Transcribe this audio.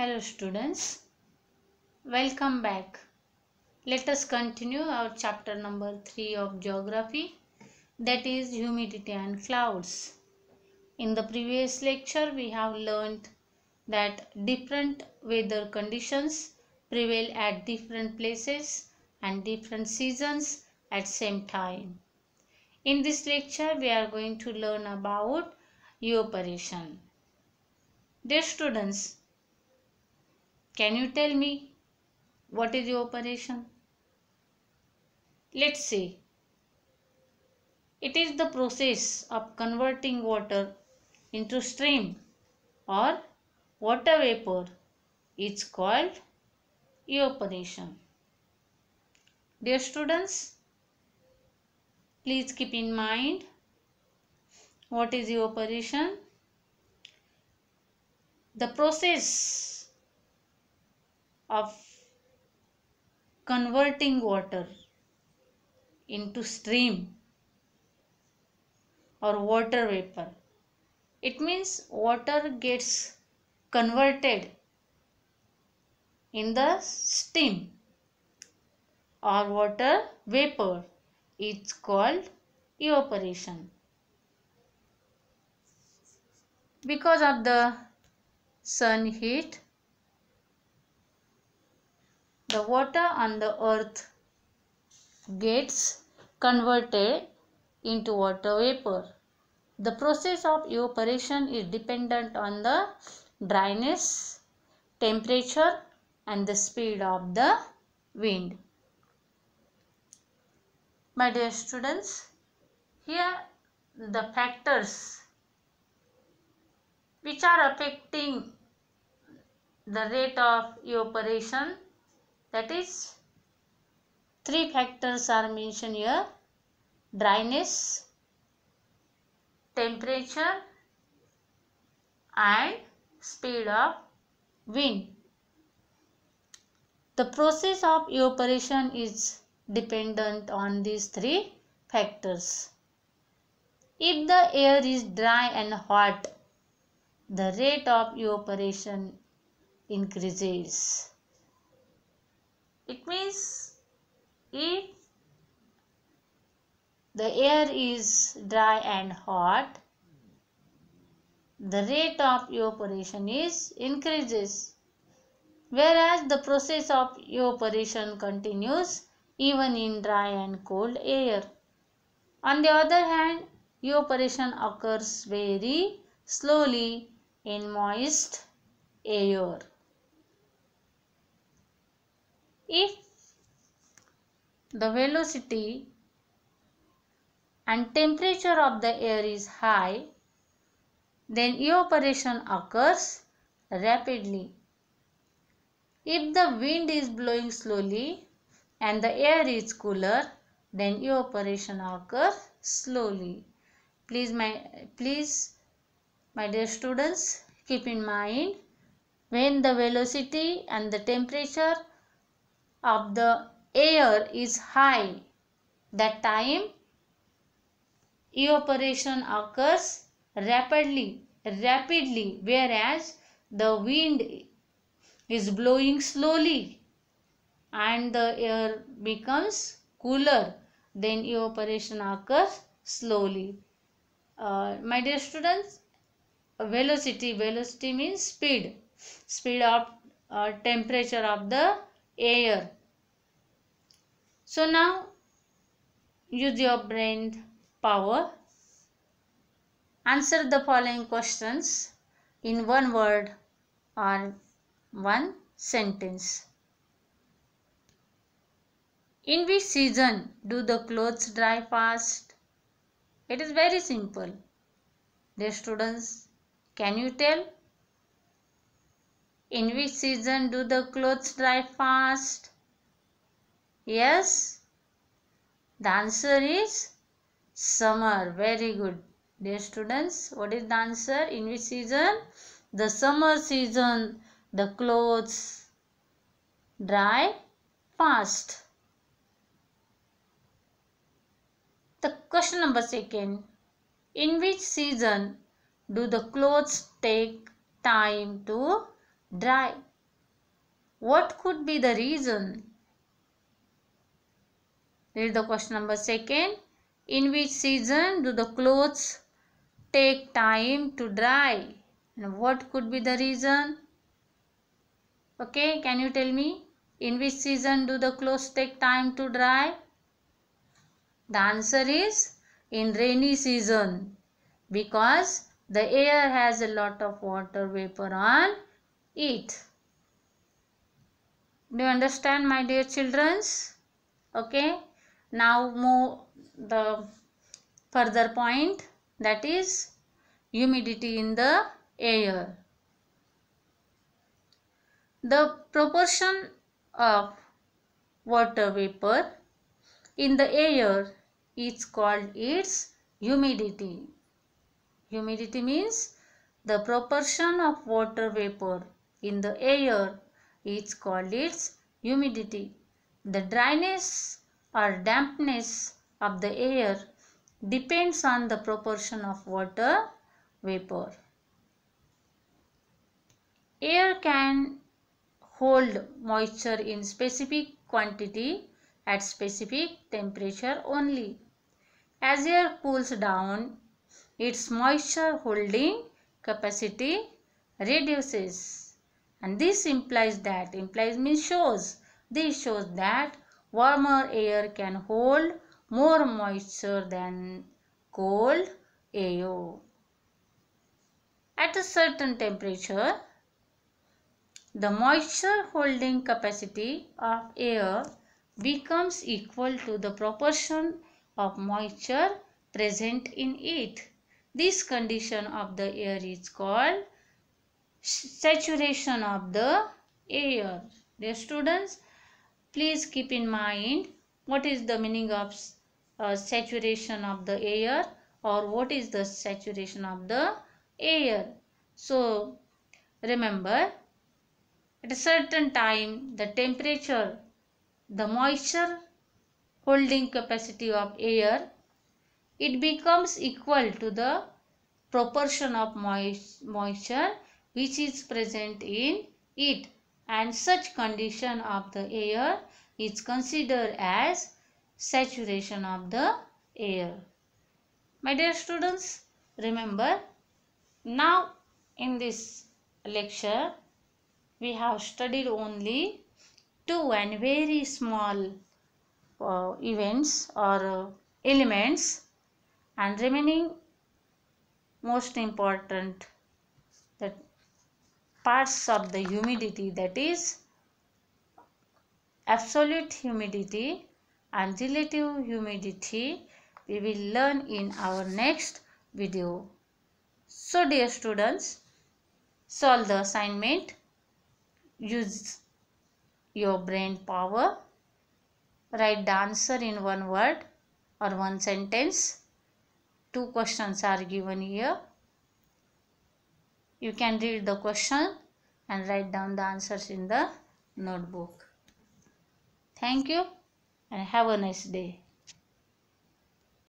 Hello students, welcome back. Let us continue our chapter number 3 of geography, that is humidity and clouds. In the previous lecture we have learnt that different weather conditions prevail at different places and different seasons at same time. In this lecture we are going to learn about evaporation. Dear students, can you tell me what is evaporation? Let's see. It is the process of converting water into steam or water vapor. It's called evaporation. Dear students, please keep in mind what is evaporation. The process of converting water into steam or water vapor. It means water gets converted in the steam or water vapor. It's called evaporation. Because of the sun heat, the water on the earth gets converted into water vapor. The process of evaporation is dependent on the dryness, temperature and the speed of the wind. My dear students, here the factors which are affecting the rate of evaporation, that is, three factors are mentioned here: dryness, temperature and speed of wind. The process of evaporation is dependent on these three factors. If the air is dry and hot, the rate of evaporation increases. It means if the air is dry and hot, the rate of evaporation increases, whereas the process of evaporation continues even in dry and cold air. On the other hand, evaporation occurs very slowly in moist air. If the velocity and temperature of the air is high, then evaporation occurs rapidly. If the wind is blowing slowly and the air is cooler, then evaporation occurs slowly. Please, my dear students, keep in mind, when the velocity and the temperature of the air is high, that time evaporation occurs rapidly, whereas the wind is blowing slowly and the air becomes cooler, then evaporation occurs slowly. My dear students, velocity means speed of temperature of the air. So now use your brain power. Answer the following questions in one word or one sentence. In which season do the clothes dry fast? It is very simple. Dear students, can you tell? In which season do the clothes dry fast? Yes, the answer is summer. Very good. Dear students, what is the answer? In which season? The summer season, the clothes dry fast. The question number 2. In which season do the clothes take time to dry? What could be the reason? Read the question number 2. In which season do the clothes take time to dry? And what could be the reason? Okay, can you tell me? In which season do the clothes take time to dry? The answer is in rainy season, because the air has a lot of water vapor on it. Do you understand, my dear children? Okay, now move the further point, that is humidity in the air. The proportion of water vapor in the air is called its humidity. Humidity means the proportion of water vapor in the air is called its humidity. The dryness or dampness of the air depends on the proportion of water vapor. Air can hold moisture in specific quantity at specific temperature only. As air cools down, its moisture holding capacity reduces, and this implies means shows that warmer air can hold more moisture than cold air. At a certain temperature, the moisture holding capacity of air becomes equal to the proportion of moisture present in it. This condition of the air is called saturation of the air. Dear students, please keep in mind what is the meaning of saturation of the air, or what is the saturation of the air. So remember, at a certain time, the temperature, the moisture holding capacity of air, it becomes equal to the proportion of moisture which is present in it, and such condition of the air is considered as saturation of the air. My dear students, remember, now in this lecture we have studied only two and very small events or elements, and remaining most important the parts of the humidity, that is absolute humidity and relative humidity, we will learn in our next video. So dear students, solve the assignment, use your brain power, write the answer in one word or one sentence. Two questions are given here. You can read the question and write down the answers in the notebook. Thank you and have a nice day.